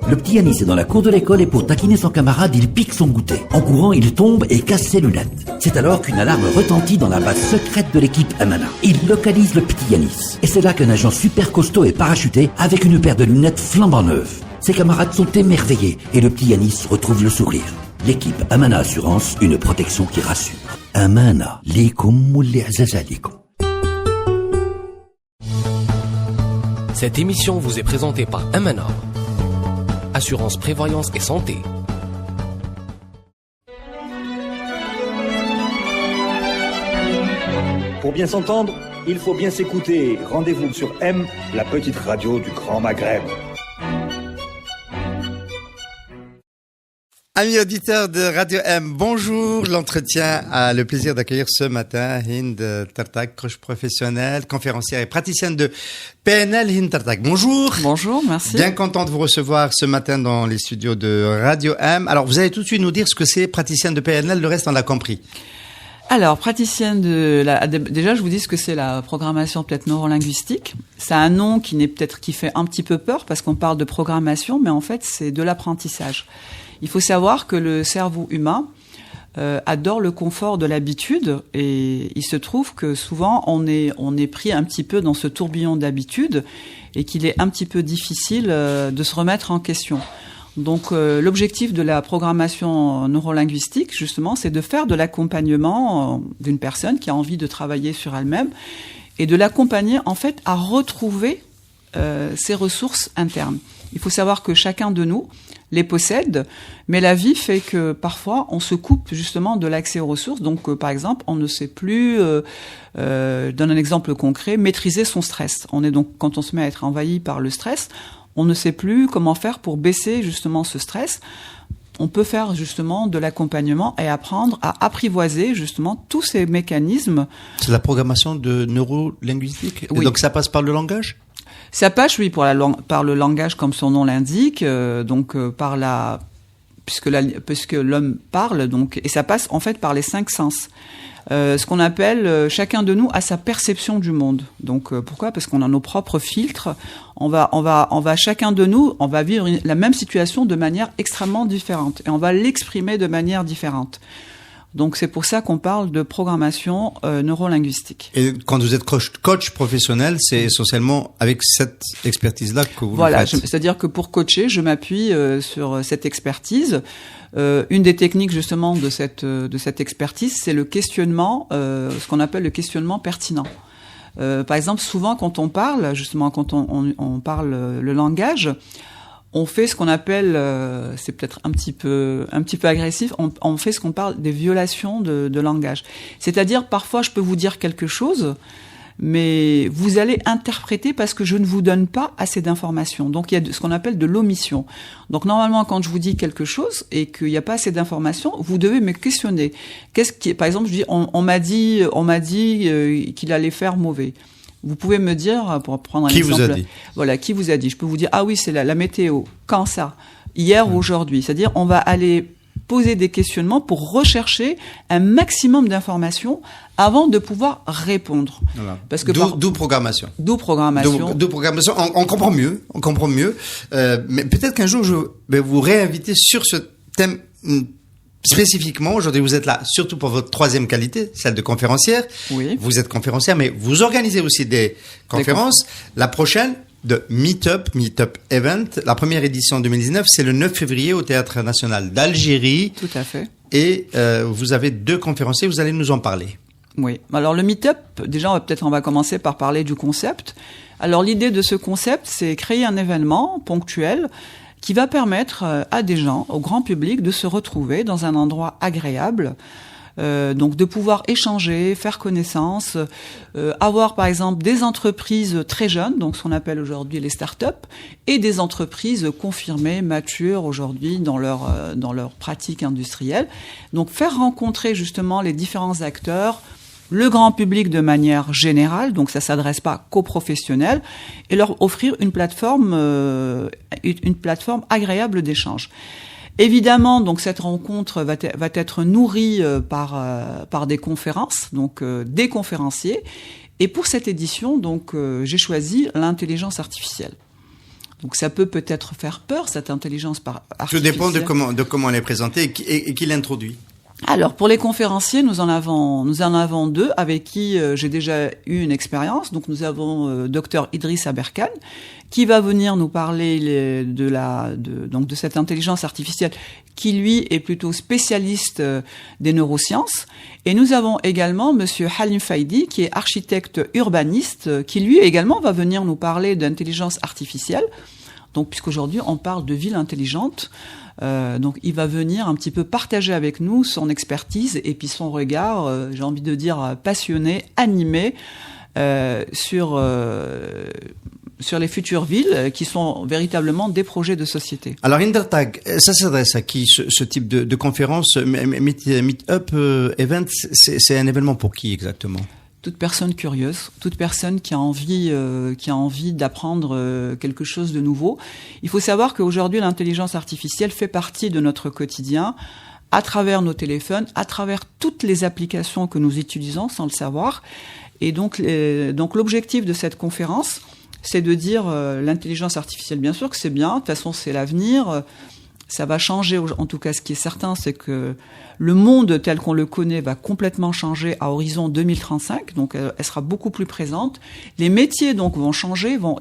Le petit Yanis est dans la cour de l'école et pour taquiner son camarade, il pique son goûter. En courant, il tombe et casse ses lunettes. C'est alors qu'une alarme retentit dans la base secrète de l'équipe Amana. Il localise le petit Yanis. Et c'est là qu'un agent super costaud est parachuté avec une paire de lunettes flambant neuves. Ses camarades sont émerveillés et le petit Yanis retrouve le sourire. L'équipe Amana Assurance, une protection qui rassure. Amana, likum ou li'azazalikum. Cette émission vous est présentée par Amana, assurance prévoyance et santé. Pour bien s'entendre, il faut bien s'écouter. Rendez-vous sur M, la petite radio du Grand Maghreb. Amis auditeurs de Radio M, bonjour. L'entretien a le plaisir d'accueillir ce matin Hind Tartak, coach professionnelle, conférencière et praticienne de PNL. Hind Tartak, bonjour. Bonjour, merci. Bien content de vous recevoir ce matin dans les studios de Radio M. Alors, vous allez tout de suite nous dire ce que c'est praticienne de PNL, le reste on l'a compris. Alors, praticienne déjà, je vous dis ce que c'est la programmation peut-être neurolinguistique. C'est un nom qui fait un petit peu peur parce qu'on parle de programmation, mais en fait, c'est de l'apprentissage. Il faut savoir que le cerveau humain adore le confort de l'habitude et il se trouve que souvent on est pris un petit peu dans ce tourbillon d'habitude et qu'il est un petit peu difficile de se remettre en question. Donc l'objectif de la programmation neurolinguistique, justement, c'est de faire de l'accompagnement d'une personne qui a envie de travailler sur elle-même et de l'accompagner en fait à retrouver ses ressources internes. Il faut savoir que chacun de nous les possède, mais la vie fait que parfois on se coupe justement de l'accès aux ressources. Donc par exemple, on ne sait plus, je donne un exemple concret, maîtriser son stress. Quand on se met à être envahi par le stress, on ne sait plus comment faire pour baisser justement ce stress. On peut faire justement de l'accompagnement et apprendre à apprivoiser justement tous ces mécanismes. C'est la programmation de neurolinguistique. Oui. Et donc ça passe par le langage? Ça passe, oui, par le langage, comme son nom l'indique, puisque l'homme parle, donc, et ça passe en fait par les 5 sens. Ce qu'on appelle, chacun de nous a sa perception du monde. Donc, pourquoi ? Parce qu'on a nos propres filtres. Chacun de nous, on va vivre la même situation de manière extrêmement différente, et on va l'exprimer de manière différente. Donc c'est pour ça qu'on parle de programmation neurolinguistique. Et quand vous êtes coach professionnel, c'est essentiellement avec cette expertise-là que vous le faites. C'est-à-dire que pour coacher, je m'appuie sur cette expertise. Une des techniques justement de cette expertise, c'est le questionnement, ce qu'on appelle le questionnement pertinent. Par exemple, souvent quand on parle, justement quand on parle le langage, on fait ce qu'on appelle, c'est peut-être un petit peu agressif, on fait ce qu'on parle des violations de langage. C'est-à-dire, parfois, je peux vous dire quelque chose, mais vous allez interpréter parce que je ne vous donne pas assez d'informations. Donc, il y a ce qu'on appelle de l'omission. Donc, normalement, quand je vous dis quelque chose et qu'il n'y a pas assez d'informations, vous devez me questionner. Par exemple, je dis, on m'a dit qu'il allait faire mauvais. Vous pouvez me dire, pour prendre un exemple... Qui vous a dit ? Voilà, qui vous a dit ? Je peux vous dire, ah oui, c'est la météo. Quand ça ? Hier ou aujourd'hui ? C'est-à-dire, on va aller poser des questionnements pour rechercher un maximum d'informations avant de pouvoir répondre. Voilà. Parce que d'où programmation. D'où programmation. D'où programmation. On comprend mieux. Mais peut-être qu'un jour, je vais vous réinviter sur ce thème spécifiquement. Aujourd'hui, vous êtes là surtout pour votre 3e qualité, celle de conférencière. Oui. Vous êtes conférencière, mais vous organisez aussi des conférences. La prochaine de Meetup Event, la première édition en 2019, c'est le 9 février au Théâtre National d'Algérie. Tout à fait. Et vous avez 2 conférenciers, vous allez nous en parler. Oui. Alors le Meetup, déjà, on va commencer par parler du concept. Alors l'idée de ce concept, c'est créer un événement ponctuel qui va permettre à des gens, au grand public, de se retrouver dans un endroit agréable, donc de pouvoir échanger, faire connaissance, avoir par exemple des entreprises très jeunes, donc ce qu'on appelle aujourd'hui les startups, et des entreprises confirmées, matures aujourd'hui dans leur pratique industrielle. Donc faire rencontrer justement les différents acteurs, le grand public de manière générale, donc ça s'adresse pas qu'aux professionnels, et leur offrir une plateforme agréable d'échange. Évidemment, donc cette rencontre va être nourrie par des conférences, donc des conférenciers. Et pour cette édition, donc j'ai choisi l'intelligence artificielle. Donc ça peut peut-être faire peur, cette intelligence artificielle. Tout dépend de comment elle est présentée et qui l'introduit. Alors, pour les conférenciers, nous en avons deux avec qui j'ai déjà eu une expérience. Donc, nous avons Dr Idriss Aberkan, qui va venir nous parler de cette intelligence artificielle, qui lui est plutôt spécialiste des neurosciences. Et nous avons également Monsieur Halim Faidi, qui est architecte urbaniste, qui lui également va venir nous parler d'intelligence artificielle. Donc, puisqu'aujourd'hui on parle de ville intelligente. Donc il va venir un petit peu partager avec nous son expertise et puis son regard, j'ai envie de dire passionné, animé sur les futures villes qui sont véritablement des projets de société. Alors Intertag, ça s'adresse à qui ce type de conférence? Meet-up Event, c'est un événement pour qui exactement? Toute personne curieuse, toute personne qui a envie d'apprendre quelque chose de nouveau. Il faut savoir qu'aujourd'hui, l'intelligence artificielle fait partie de notre quotidien à travers nos téléphones, à travers toutes les applications que nous utilisons sans le savoir. Et donc l'objectif de cette conférence, c'est de dire l'intelligence artificielle, bien sûr que c'est bien, de toute façon c'est l'avenir. Ça va changer, en tout cas ce qui est certain, c'est que le monde tel qu'on le connaît va complètement changer à horizon 2035, donc elle sera beaucoup plus présente. Les métiers donc vont changer, vont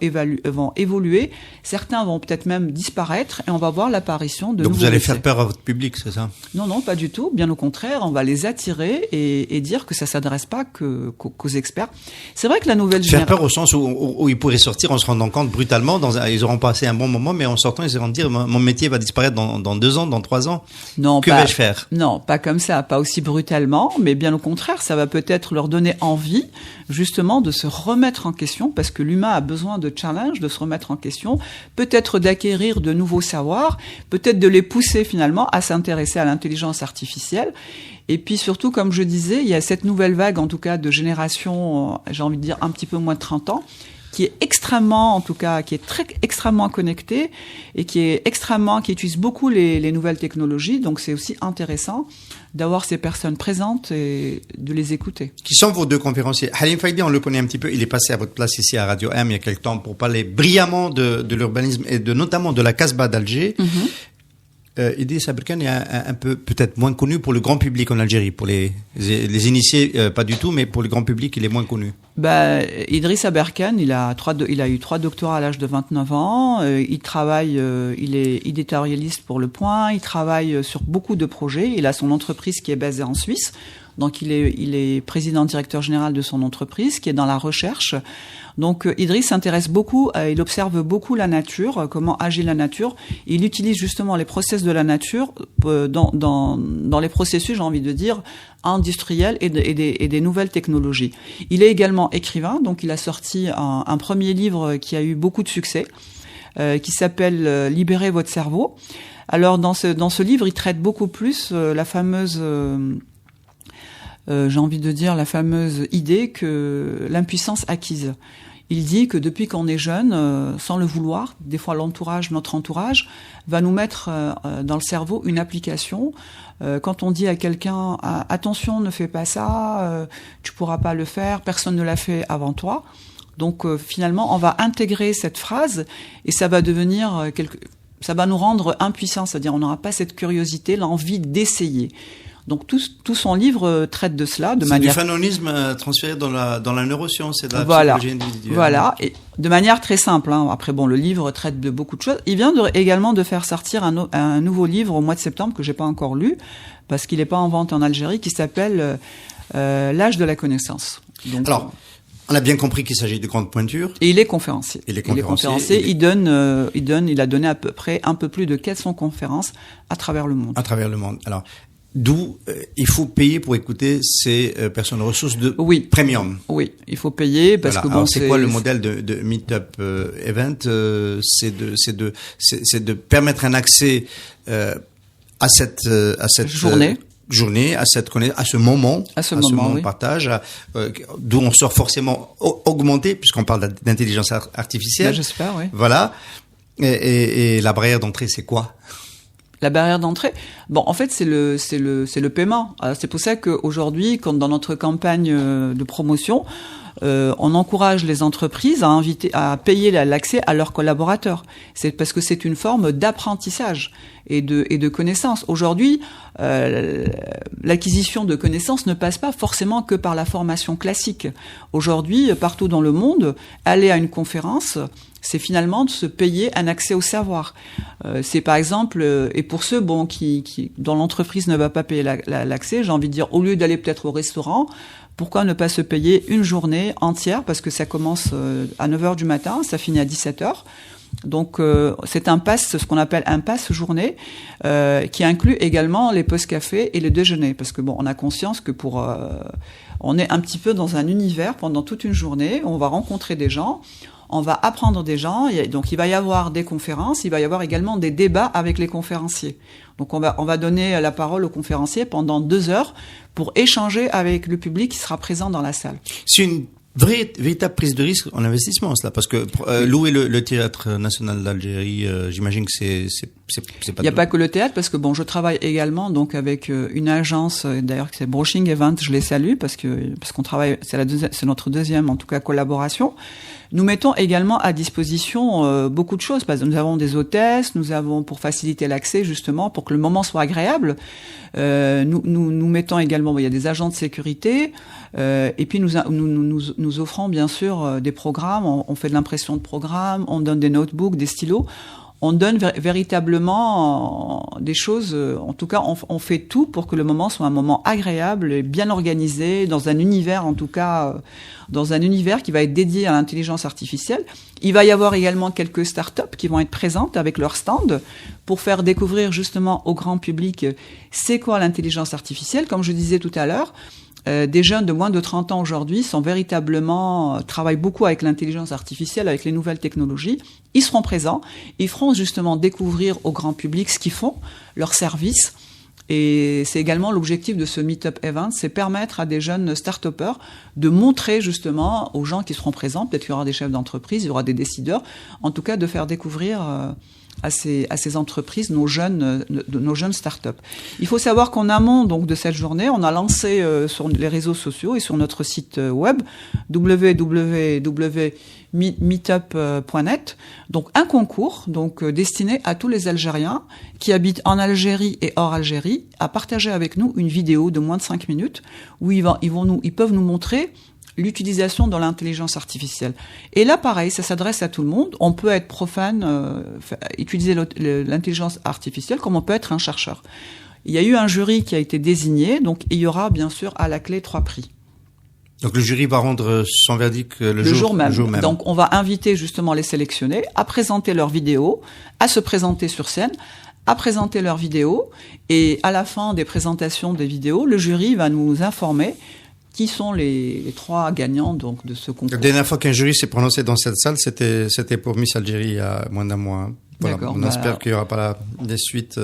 évoluer, certains vont peut-être même disparaître et on va voir l'apparition de nouveaux métiers. Donc vous allez faire peur à votre public, c'est ça? Non, pas du tout, bien au contraire, on va les attirer et dire que ça s'adresse pas qu'aux experts. C'est vrai que la nouvelle génération... Faire peur au sens où ils pourraient sortir en se rendant compte brutalement, ils auront passé un bon moment, mais en sortant ils vont dire mon métier va disparaître dans 2 ans, dans 3 ans. Non, que vais-je faire? Non, pas comme ça, pas aussi brutalement, mais bien au contraire, ça va peut-être leur donner envie, justement, de se remettre en question, parce que l'humain a besoin de challenge, de se remettre en question, peut-être d'acquérir de nouveaux savoirs, peut-être de les pousser finalement à s'intéresser à l'intelligence artificielle. Et puis surtout, comme je disais, il y a cette nouvelle vague, en tout cas, de génération, j'ai envie de dire un petit peu moins de 30 ans, qui est extrêmement connecté et qui utilise beaucoup les nouvelles technologies. Donc c'est aussi intéressant d'avoir ces personnes présentes et de les écouter. Qui sont vos 2 conférenciers? Halim Faidi, on le connaît un petit peu, il est passé à votre place ici à Radio M il y a quelque temps pour parler brillamment de l'urbanisme et notamment de la Casbah d'Alger. Idriss Aberkan est un peu peut-être moins connu pour le grand public en Algérie, pour les initiés pas du tout, mais pour le grand public il est moins connu. Idriss Aberkan, il a eu 3 doctorats à l'âge de 29 ans. Il travaille, il est éditorialiste pour Le Point. Il travaille sur beaucoup de projets. Il a son entreprise qui est basée en Suisse. Donc il est président directeur général de son entreprise qui est dans la recherche. Donc Idriss s'intéresse beaucoup, il observe beaucoup la nature, comment agit la nature. Il utilise justement les process de la nature dans les processus, j'ai envie de dire, industriels et des nouvelles technologies. Il est également écrivain, donc il a sorti un premier livre qui a eu beaucoup de succès, qui s'appelle Libérez votre cerveau. Alors dans ce livre, il traite beaucoup plus la fameuse j'ai envie de dire la fameuse idée que l'impuissance acquise. Il dit que depuis qu'on est jeune, sans le vouloir, des fois notre entourage, va nous mettre dans le cerveau une application. Quand on dit à quelqu'un « Attention, ne fais pas ça, tu pourras pas le faire, personne ne l'a fait avant toi ». Donc finalement, on va intégrer cette phrase et ça va devenir ça va nous rendre impuissants, c'est-à-dire on n'aura pas cette curiosité, l'envie d'essayer. Donc tout son livre traite de cela de manière... C'est du fanonisme transféré dans la neuroscience et de la psychologie individuelle. Voilà, et de manière très simple. Après le livre traite de beaucoup de choses. Il vient également de faire sortir un nouveau livre au mois de septembre que j'ai pas encore lu parce qu'il n'est pas en vente en Algérie, qui s'appelle L'âge de la connaissance. Donc, alors, on a bien compris qu'il s'agit de grandes pointures. Et il est conférencier. Il a donné à peu près un peu plus de 400 conférences à travers le monde. Alors, d'où il faut payer pour écouter ces personnes ressources de premium. Oui, il faut payer parce que alors, c'est quoi le modèle de Meetup Event? C'est de permettre un accès à cette journée, à ce moment de partage, d'où on sort forcément augmenté, puisqu'on parle d'intelligence artificielle. J'espère, oui. Voilà. Et la barrière d'entrée, c'est quoi? La barrière d'entrée, en fait, c'est le paiement. Alors, c'est pour ça qu'aujourd'hui, quand dans notre campagne de promotion, on encourage les entreprises à payer l'accès à leurs collaborateurs. C'est parce que c'est une forme d'apprentissage et de connaissances. Aujourd'hui, l'acquisition de connaissances ne passe pas forcément que par la formation classique. Aujourd'hui, partout dans le monde, aller à une conférence, c'est finalement de se payer un accès au savoir. C'est par exemple, et pour ceux dont l'entreprise ne va pas payer l'accès, j'ai envie de dire, au lieu d'aller peut-être au restaurant, pourquoi ne pas se payer une journée entière, parce que ça commence à 9h du matin, ça finit à 17h. Donc c'est un pass, ce qu'on appelle un pass journée, qui inclut également les pauses café et le déjeuner, parce que on a conscience que on est un petit peu dans un univers pendant toute une journée, on va rencontrer des gens, on va apprendre des gens, donc il va y avoir des conférences, il va y avoir également des débats avec les conférenciers. Donc on va donner la parole aux conférenciers pendant 2 heures pour échanger avec le public qui sera présent dans la salle. C'est une véritable prise de risque en investissement, cela, parce que louer le théâtre national d'Algérie, j'imagine que c'est pas. Il n'y a pas que le théâtre, parce que je travaille également donc avec une agence, d'ailleurs c'est Broching Event, je les salue parce qu'on travaille, c'est notre deuxième en tout cas collaboration. Nous mettons également à disposition beaucoup de choses, parce que nous avons des hôtesses, nous avons pour faciliter l'accès justement pour que le moment soit agréable. Nous mettons également, il y a des agents de sécurité, et puis nous offrons bien sûr des programmes. On fait de l'impression de programmes, on donne des notebooks, des stylos. On donne véritablement des choses, en tout cas on fait tout pour que le moment soit un moment agréable et bien organisé, dans un univers en tout cas, dans un univers qui va être dédié à l'intelligence artificielle. Il va y avoir également quelques startups qui vont être présentes avec leur stand pour faire découvrir justement au grand public c'est quoi l'intelligence artificielle. Comme je disais tout à l'heure, des jeunes de moins de 30 ans aujourd'hui travaillent beaucoup avec l'intelligence artificielle, avec les nouvelles technologies. Ils seront présents, ils feront justement découvrir au grand public ce qu'ils font, leurs services. Et c'est également l'objectif de ce Meetup Event, c'est permettre à des jeunes start-upers de montrer justement aux gens qui seront présents, peut-être qu'il y aura des chefs d'entreprise, il y aura des décideurs, en tout cas de faire découvrir à ces entreprises, nos jeunes start-up. Il faut savoir qu'en amont donc de cette journée, on a lancé sur les réseaux sociaux et sur notre site web www.meetup.net donc un concours destiné à tous les Algériens qui habitent en Algérie et hors Algérie à partager avec nous une vidéo de moins de 5 minutes où ils peuvent nous montrer l'utilisation de l'intelligence artificielle. Et là, pareil, ça s'adresse à tout le monde. On peut être profane, utiliser l'intelligence artificielle, comme on peut être un chercheur. Il y a eu un jury qui a été désigné, donc il y aura bien sûr à la clé 3 prix. Donc le jury va rendre son verdict le jour même. Donc on va inviter justement les sélectionnés à présenter leurs vidéos, à se présenter sur scène, à présenter leurs vidéos, et à la fin des présentations des vidéos, le jury va nous informer qui sont les 3 gagnants donc de ce concours. La dernière fois qu'un jury s'est prononcé dans cette salle, c'était pour Miss Algérie il y a moins d'un mois. Voilà, on espère qu'il n'y aura pas des suites.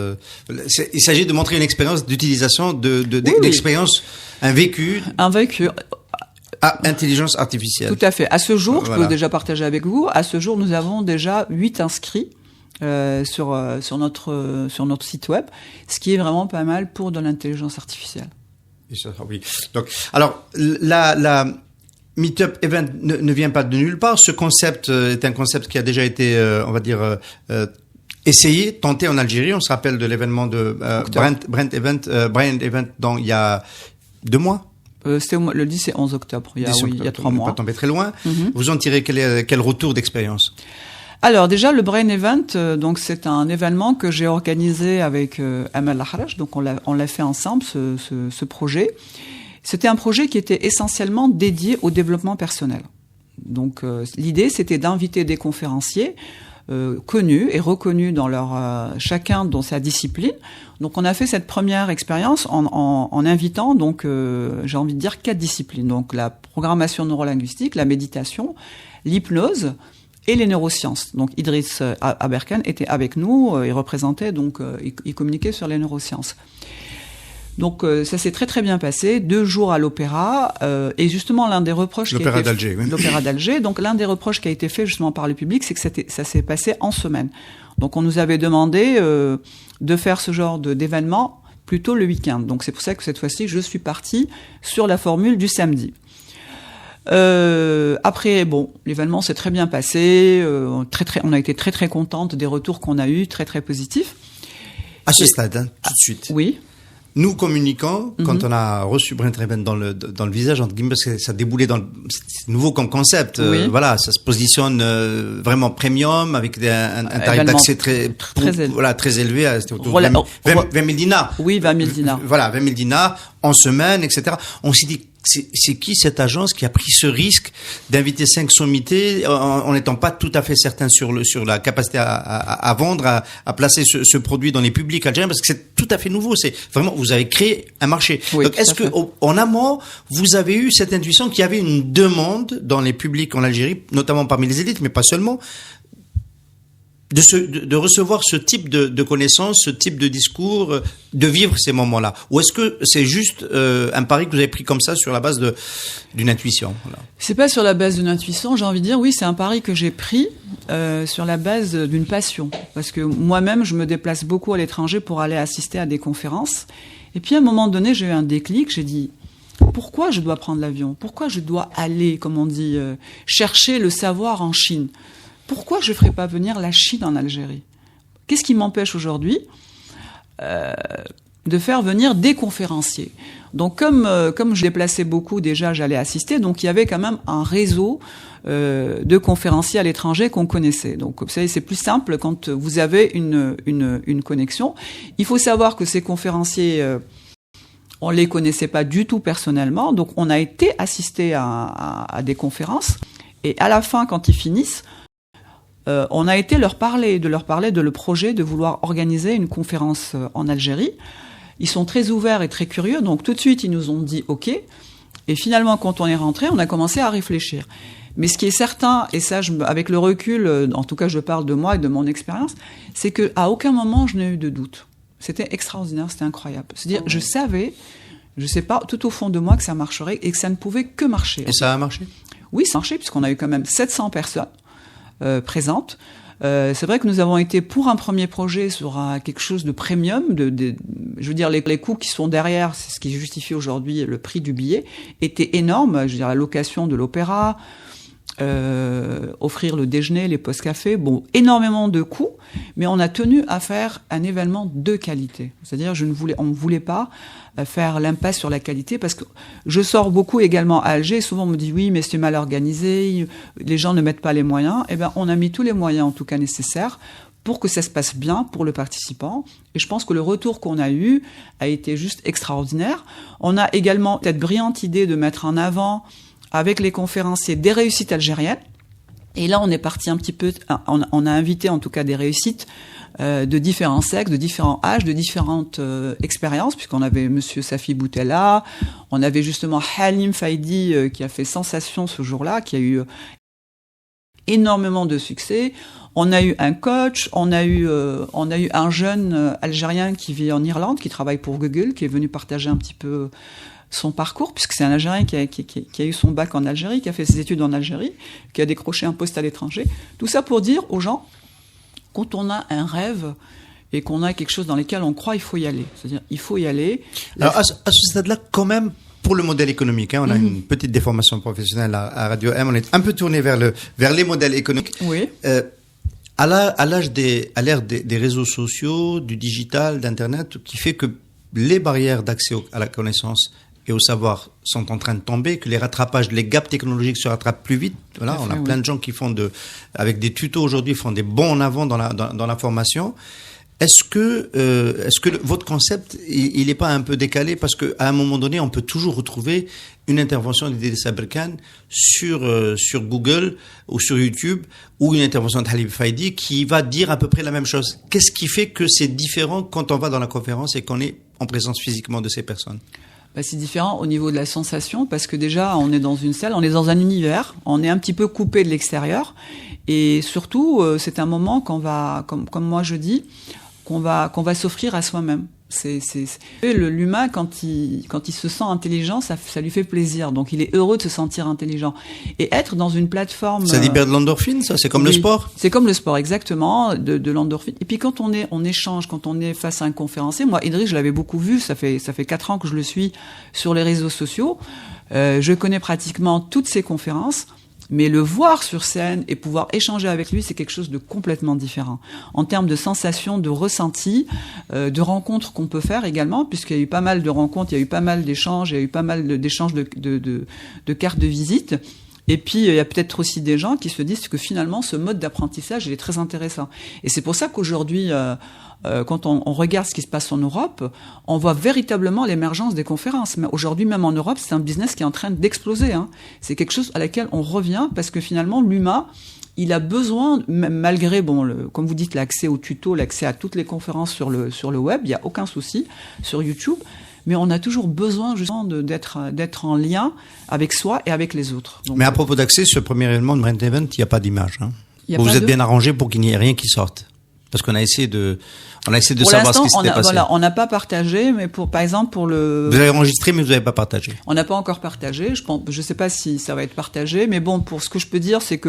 Il s'agit de montrer une expérience d'utilisation, d'expérience, un vécu. Intelligence artificielle. Tout à fait. À ce jour, je peux déjà partager avec vous, à ce jour, nous avons déjà 8 inscrits sur notre site web, ce qui est vraiment pas mal pour de l'intelligence artificielle. Oui. Donc, alors, la Meetup Event ne vient pas de nulle part. Ce concept est un concept qui a déjà été, on va dire, essayé, tenté en Algérie. On se rappelle de l'événement de Brand Event il y a 2 mois. C'était le 10 et 11 octobre, il y a 3 mois. On n'est pas tombé très loin. Vous en tirez quel retour d'expérience? Alors déjà, le Brain Event, donc c'est un événement que j'ai organisé avec Amal Lahraj, donc on l'a fait ensemble, ce projet. C'était un projet qui était essentiellement dédié au développement personnel. Donc l'idée, c'était d'inviter des conférenciers connus et reconnus dans chacun dans sa discipline. Donc on a fait cette première expérience en invitant donc j'ai envie de dire 4 disciplines. Donc la programmation neurolinguistique, la méditation, l'hypnose et les neurosciences. Donc Idriss Aberkan était avec nous, il représentait donc il communiquait sur les neurosciences. Donc ça s'est très très bien passé, 2 jours à l'opéra et justement l'un des reproches l'opéra d'Alger, oui. L'opéra d'Alger. Donc l'un des reproches qui a été fait justement par le public, c'est que ça s'est passé en semaine. Donc on nous avait demandé de faire ce genre d'événement plutôt le week-end. Donc c'est pour ça que cette fois-ci je suis partie sur la formule du samedi. Après, bon, l'événement s'est très bien passé. On a été très très contente des retours qu'on a eus, très très positifs. À ce stade, hein, tout de suite. Oui. Nous, communicants, quand on a reçu Brent Raven dans le visage, entre guillemets, parce que ça déboulait c'est nouveau comme concept. Oui. Voilà, ça se positionne vraiment premium, avec un tarif d'accès très élevé. Voilà, très élevé. C'était autour de 20 000 dinars. Oui, 20 000 dinars. Voilà, 20 000 dinars en semaine, etc. On s'est dit, c'est qui cette agence qui a pris ce risque d'inviter 5 sommités en n'étant pas tout à fait certain sur la capacité à vendre, à placer ce produit dans les publics algériens, parce que c'est tout à fait nouveau. C'est vraiment, vous avez créé un marché. Oui, donc, est-ce que en amont, vous avez eu cette intuition qu'il y avait une demande dans les publics en Algérie, notamment parmi les élites, mais pas seulement, de recevoir ce type de connaissances, ce type de discours, de vivre ces moments-là? Ou est-ce que c'est juste un pari que vous avez pris comme ça sur la base d'une intuition? Voilà. C'est pas sur la base d'une intuition, j'ai envie de dire, oui, c'est un pari que j'ai pris sur la base d'une passion. Parce que moi-même, je me déplace beaucoup à l'étranger pour aller assister à des conférences. Et puis à un moment donné, j'ai eu un déclic, j'ai dit, pourquoi je dois prendre l'avion? Pourquoi je dois aller, comme on dit, chercher le savoir en Chine? Pourquoi je ne ferais pas venir la Chine en Algérie? Qu'est-ce qui m'empêche aujourd'hui de faire venir des conférenciers? Donc, comme je déplaçais beaucoup déjà, j'allais assister. Donc, il y avait quand même un réseau de conférenciers à l'étranger qu'on connaissait. Donc, vous savez, c'est plus simple quand vous avez une connexion. Il faut savoir que ces conférenciers, on les connaissait pas du tout personnellement. Donc, on a été assisté à des conférences. Et à la fin, quand ils finissent, on a été leur parler de le projet de vouloir organiser une conférence en Algérie. Ils sont très ouverts et très curieux, donc tout de suite ils nous ont dit OK. Et finalement, quand on est rentré, on a commencé à réfléchir. Mais ce qui est certain, et ça, avec le recul, en tout cas je parle de moi et de mon expérience, c'est que à aucun moment je n'ai eu de doute. C'était extraordinaire, c'était incroyable. C'est-à-dire, je sais pas, tout au fond de moi que ça marcherait et que ça ne pouvait que marcher. Et ça a marché? Oui, ça a marché puisqu'on a eu quand même 700 personnes. Présente. C'est vrai que nous avons été pour un premier projet sur quelque chose de premium, je veux dire les coûts qui sont derrière, c'est ce qui justifie aujourd'hui le prix du billet, étaient énormes. Je veux dire la location de l'opéra, offrir le déjeuner, les postes café, bon, énormément de coûts, mais on a tenu à faire un événement de qualité. C'est-à-dire on ne voulait pas faire l'impasse sur la qualité, parce que je sors beaucoup également à Alger, et souvent on me dit oui, mais c'est mal organisé, les gens ne mettent pas les moyens. Eh ben, on a mis tous les moyens en tout cas nécessaires pour que ça se passe bien pour le participant. Et je pense que le retour qu'on a eu a été juste extraordinaire. On a également cette brillante idée de mettre en avant avec les conférenciers des réussites algériennes. Et là, on est parti un petit peu, on a invité en tout cas des réussites de différents sexes, de différents âges, de différentes expériences, puisqu'on avait Monsieur Safi Boutella, on avait justement Halim Faidi qui a fait sensation ce jour-là, qui a eu énormément de succès. On a eu un coach, on a eu un jeune Algérien qui vit en Irlande, qui travaille pour Google, qui est venu partager un petit peu son parcours, puisque c'est un Algérien qui a eu son bac en Algérie, qui a fait ses études en Algérie, qui a décroché un poste à l'étranger. Tout ça pour dire aux gens, quand on a un rêve et qu'on a quelque chose dans lequel on croit, il faut y aller. C'est-à-dire, il faut y aller. Alors, à ce stade-là, quand même, pour le modèle économique, on a une petite déformation professionnelle à Radio M, on est un peu tourné vers les modèles économiques. Oui. À l'ère des réseaux sociaux, du digital, d'Internet, qui fait que les barrières d'accès à la connaissance et au savoir sont en train de tomber, que les rattrapages, les gaps technologiques se rattrapent plus vite. Voilà, on a plein de gens qui font avec des tutos aujourd'hui, font des bons en avant dans la formation. Est-ce que votre concept, il n'est pas un peu décalé, parce qu'à un moment donné, on peut toujours retrouver une intervention d'Idriss Aberkane sur Google ou sur YouTube, ou une intervention de Halim Faidi qui va dire à peu près la même chose. Qu'est-ce qui fait que c'est différent quand on va dans la conférence et qu'on est en présence physiquement de ces personnes? C'est différent au niveau de la sensation, parce que déjà, on est dans une salle, on est dans un univers, on est un petit peu coupé de l'extérieur, et surtout, c'est un moment qu'on va, comme moi je dis, qu'on va s'offrir à soi-même. L'humain quand il se sent intelligent, ça lui fait plaisir. Donc il est heureux de se sentir intelligent. Et être dans une plateforme. Ça libère de l'endorphine, ça. C'est comme le sport. C'est comme le sport, exactement, de l'endorphine. Et puis quand on échange, quand on est face à un conférencier, moi Idriss, je l'avais beaucoup vu. Ça fait 4 ans que je le suis sur les réseaux sociaux. Je connais pratiquement toutes ses conférences. Mais le voir sur scène et pouvoir échanger avec lui, c'est quelque chose de complètement différent. En termes de sensations, de ressentis, de rencontres qu'on peut faire également, puisqu'il y a eu pas mal de rencontres, il y a eu pas mal d'échanges, il y a eu pas mal d'échanges de cartes de visite. Et puis, il y a peut-être aussi des gens qui se disent que finalement, ce mode d'apprentissage, il est très intéressant. Et c'est pour ça qu'aujourd'hui, quand on regarde ce qui se passe en Europe, on voit véritablement l'émergence des conférences. Mais aujourd'hui, même en Europe, c'est un business qui est en train d'exploser. C'est quelque chose à laquelle on revient parce que finalement, l'humain, il a besoin, malgré, comme vous dites, l'accès aux tutos, l'accès à toutes les conférences sur le web, il n'y a aucun souci, sur YouTube. Mais on a toujours besoin justement d'être en lien avec soi et avec les autres. Donc, mais à propos d'accès, ce premier événement de Brand Event, il n'y a pas d'image. Vous êtes bien arrangé pour qu'il n'y ait rien qui sorte. Parce qu'on a essayé de savoir ce qui s'était passé. Voilà, on n'a pas partagé, mais par exemple pour le. Vous avez enregistré, mais vous n'avez pas partagé. On n'a pas encore partagé. Je sais pas si ça va être partagé, mais bon, pour ce que je peux dire, c'est que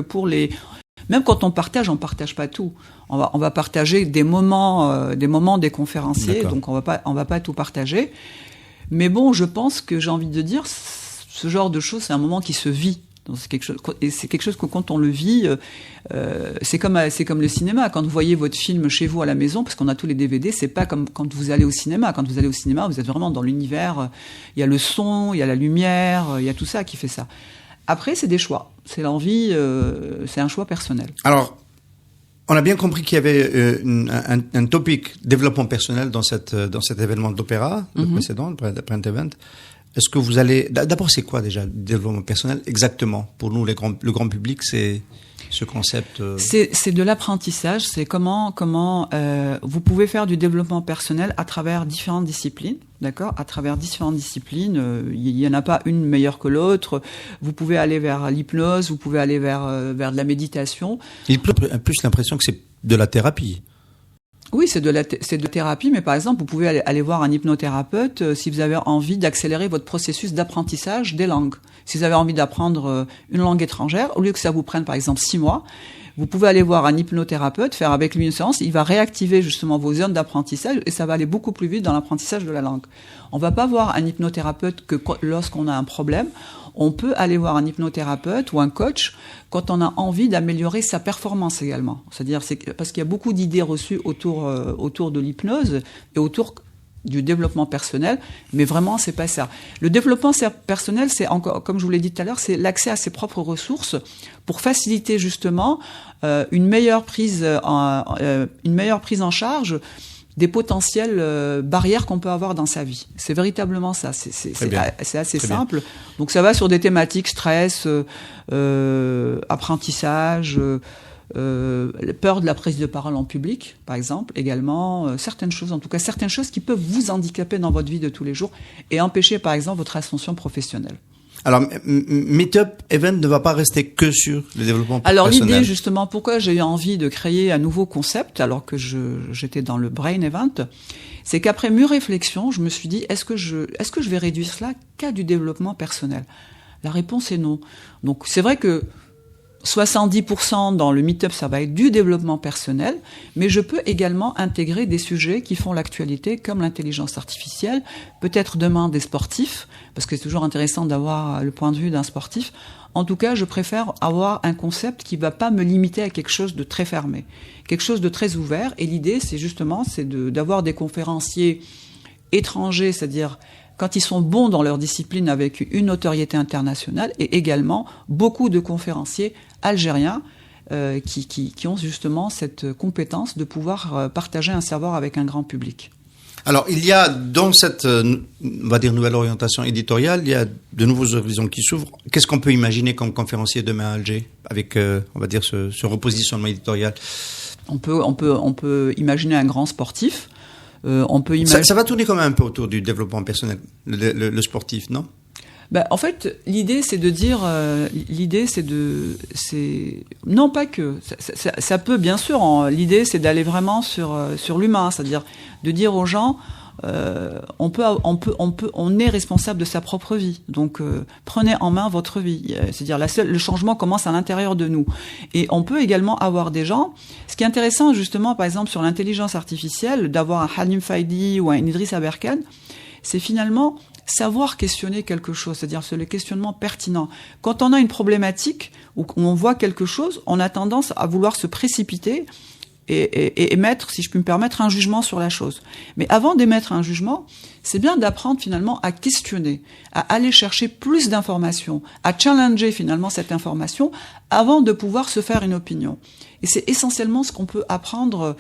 même quand on partage pas tout. On va partager des moments des conférenciers, d'accord. Donc on va pas tout partager. Mais bon, je pense que j'ai envie de dire, ce genre de choses, c'est un moment qui se vit. Donc c'est quelque chose que quand on le vit, c'est comme le cinéma. Quand vous voyez votre film chez vous à la maison, parce qu'on a tous les DVD, c'est pas comme quand vous allez au cinéma. Quand vous allez au cinéma, vous êtes vraiment dans l'univers. Il y a le son, il y a la lumière, il y a tout ça qui fait ça. Après, c'est des choix. C'est l'envie, c'est un choix personnel. Alors, on a bien compris qu'il y avait un topic développement personnel dans cet événement d'opéra, le précédent, le Print Event. Est-ce que vous allez... D'abord, c'est quoi déjà le développement personnel exactement? Pour nous, le grand public, c'est ce concept... C'est de l'apprentissage. C'est comment vous pouvez faire du développement personnel à travers différentes disciplines. D'accord? À travers différentes disciplines, il y en a pas une meilleure que l'autre. Vous pouvez aller vers l'hypnose, vous pouvez aller vers de la méditation. Il a plus l'impression que c'est de la thérapie. Oui, c'est de thérapie, mais par exemple, vous pouvez aller voir un hypnothérapeute si vous avez envie d'accélérer votre processus d'apprentissage des langues. Si vous avez envie d'apprendre une langue étrangère, au lieu que ça vous prenne par exemple 6 mois, vous pouvez aller voir un hypnothérapeute, faire avec lui une séance, il va réactiver justement vos zones d'apprentissage et ça va aller beaucoup plus vite dans l'apprentissage de la langue. On va pas voir un hypnothérapeute que lorsqu'on a un problème. On peut aller voir un hypnothérapeute ou un coach quand on a envie d'améliorer sa performance également. C'est-à-dire, parce qu'il y a beaucoup d'idées reçues autour de l'hypnose et autour du développement personnel, mais vraiment, c'est pas ça. Le développement personnel, c'est encore, comme je vous l'ai dit tout à l'heure, c'est l'accès à ses propres ressources pour faciliter justement une meilleure prise en charge des potentielles barrières qu'on peut avoir dans sa vie. C'est véritablement ça. C'est assez simple. Donc ça va sur des thématiques stress, apprentissage, peur de la prise de parole en public, par exemple, également, certaines choses qui peuvent vous handicaper dans votre vie de tous les jours et empêcher, par exemple, votre ascension professionnelle. Alors, Meetup Event ne va pas rester que sur le développement personnel. Alors, l'idée, justement, pourquoi j'ai eu envie de créer un nouveau concept, alors que j'étais dans le Brain Event, c'est qu'après mûre réflexion, je me suis dit, est-ce que je vais réduire cela qu'à du développement personnel? La réponse est non. Donc, c'est vrai que 70% dans le Meetup, ça va être du développement personnel, mais je peux également intégrer des sujets qui font l'actualité, comme l'intelligence artificielle, peut-être demain des sportifs, parce que c'est toujours intéressant d'avoir le point de vue d'un sportif. En tout cas, je préfère avoir un concept qui va pas me limiter à quelque chose de très fermé, quelque chose de très ouvert, et l'idée, c'est d'avoir des conférenciers étrangers, c'est-à-dire quand ils sont bons dans leur discipline avec une notoriété internationale, et également beaucoup de conférenciers algériens qui ont justement cette compétence de pouvoir partager un savoir avec un grand public. Alors, il y a dans cette, on va dire, nouvelle orientation éditoriale, il y a de nouveaux horizons qui s'ouvrent. Qu'est-ce qu'on peut imaginer comme conférencier demain à Alger avec, on va dire, ce repositionnement éditorial? On peut imaginer un grand sportif. On peut imaginer... Ça va tourner quand même un peu autour du développement personnel, le sportif, non? En fait, l'idée c'est de dire, non pas que ça peut bien sûr. L'idée c'est d'aller vraiment sur l'humain, c'est-à-dire de dire aux gens, on est responsable de sa propre vie. Donc prenez en main votre vie. C'est-à-dire le changement commence à l'intérieur de nous. Et on peut également avoir des gens. Ce qui est intéressant justement, par exemple sur l'intelligence artificielle, d'avoir un Halim Faidi ou un Idriss Aberkan, c'est finalement savoir questionner quelque chose, c'est-à-dire c'est le questionnement pertinent. Quand on a une problématique ou on voit quelque chose, on a tendance à vouloir se précipiter et émettre, si je puis me permettre, un jugement sur la chose. Mais avant d'émettre un jugement, c'est bien d'apprendre finalement à questionner, à aller chercher plus d'informations, à challenger finalement cette information avant de pouvoir se faire une opinion. Et c'est essentiellement ce qu'on peut apprendre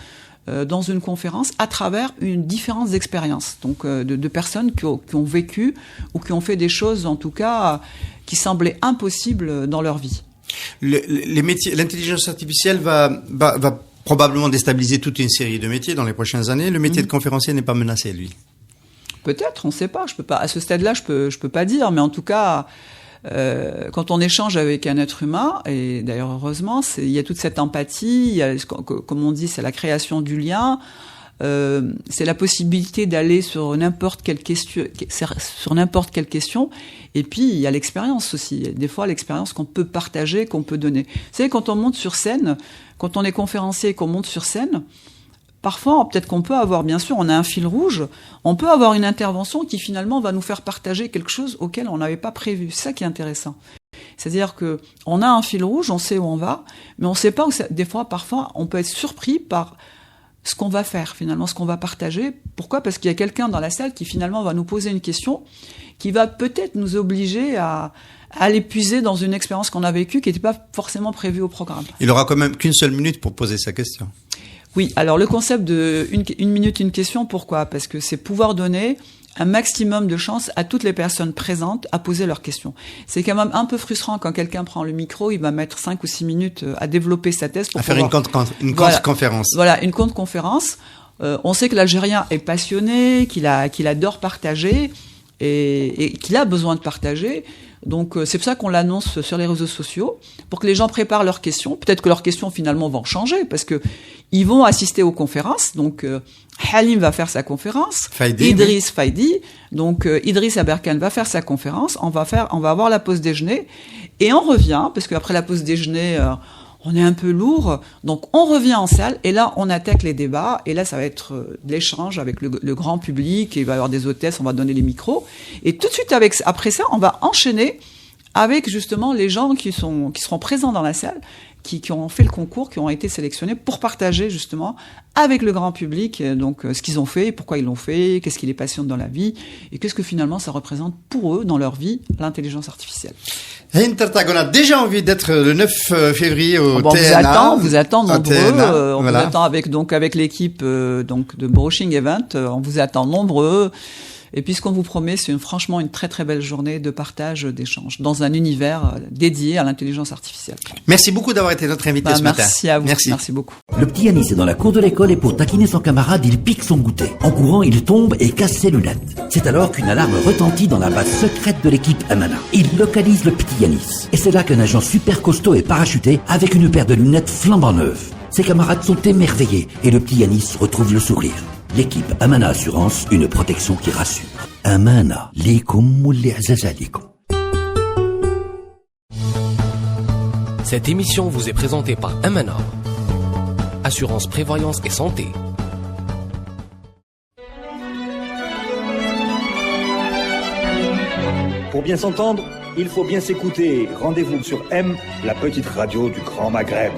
dans une conférence à travers différentes expériences, donc de personnes qui ont vécu ou qui ont fait des choses en tout cas qui semblaient impossibles dans leur vie. Les métiers, l'intelligence artificielle va probablement déstabiliser toute une série de métiers dans les prochaines années. Le métier de conférencier n'est pas menacé, lui. Peut-être, on ne sait pas. Je peux pas. À ce stade-là, je peux pas dire. Mais en tout cas, quand on échange avec un être humain, et d'ailleurs heureusement, il y a toute cette empathie. Il y a, comme on dit, c'est la création du lien. C'est la possibilité d'aller sur n'importe quelle question, et puis il y a l'expérience aussi. Des fois, l'expérience qu'on peut partager, qu'on peut donner. Vous savez, quand on monte sur scène, quand on est conférencier et qu'on monte sur scène, parfois, peut-être qu'on peut avoir, bien sûr, on a un fil rouge, on peut avoir une intervention qui finalement va nous faire partager quelque chose auquel on n'avait pas prévu. C'est ça qui est intéressant. C'est-à-dire que on a un fil rouge, on sait où on va, mais on ne sait pas où ça. Des fois, parfois, on peut être surpris par ce qu'on va faire, finalement, ce qu'on va partager. Pourquoi ? Parce qu'il y a quelqu'un dans la salle qui, finalement, va nous poser une question qui va peut-être nous obliger à l'épuiser dans une expérience qu'on a vécue qui n'était pas forcément prévue au programme. Il aura quand même qu'une seule minute pour poser sa question. Oui, alors le concept de une minute, une question, pourquoi ? Parce que c'est pouvoir donner un maximum de chance à toutes les personnes présentes à poser leurs questions. C'est quand même un peu frustrant quand quelqu'un prend le micro, il va mettre 5 ou 6 minutes à développer sa thèse pour faire une conférence. Voilà, une conférence. On sait que l'Algérien est passionné, qu'il adore partager et qu'il a besoin de partager. Donc c'est pour ça qu'on l'annonce sur les réseaux sociaux, pour que les gens préparent leurs questions. Peut-être que leurs questions finalement vont changer, parce que ils vont assister aux conférences. Donc Halim va faire sa conférence, Idriss Faidi, donc Idriss Aberkan va faire sa conférence. On va avoir la pause déjeuner et on revient, parce qu'après la pause déjeuner, on est un peu lourd, donc on revient en salle et là on attaque les débats et là ça va être de l'échange avec le grand public, et il va y avoir des hôtesses, on va donner les micros et tout de suite après ça on va enchaîner avec justement les gens qui seront présents dans la salle, qui ont fait le concours, qui ont été sélectionnés pour partager justement avec le grand public donc ce qu'ils ont fait, pourquoi ils l'ont fait, qu'est-ce qui les passionne dans la vie et qu'est-ce que finalement ça représente pour eux dans leur vie, l'intelligence artificielle. On a déjà envie d'être le 9 février au TNA. On vous attend nombreux. On vous attend avec l'équipe de Broaching Event. On vous attend nombreux. Et puis ce qu'on vous promet, c'est franchement une très très belle journée de partage, d'échange, dans un univers dédié à l'intelligence artificielle. Merci beaucoup d'avoir été notre invité ce matin. Merci à vous. Merci beaucoup. Le petit Yanis est dans la cour de l'école et pour taquiner son camarade, il pique son goûter. En courant, il tombe et casse ses lunettes. C'est alors qu'une alarme retentit dans la base secrète de l'équipe Amana. Il localise le petit Yanis. Et c'est là qu'un agent super costaud est parachuté avec une paire de lunettes flambant neuves. Ses camarades sont émerveillés et le petit Yanis retrouve le sourire. L'équipe Amana Assurance, une protection qui rassure. Amana, likum ou li'azazalikum. Cette émission vous est présentée par Amana, assurance prévoyance et santé. Pour bien s'entendre, il faut bien s'écouter. Rendez-vous sur M, la petite radio du Grand Maghreb.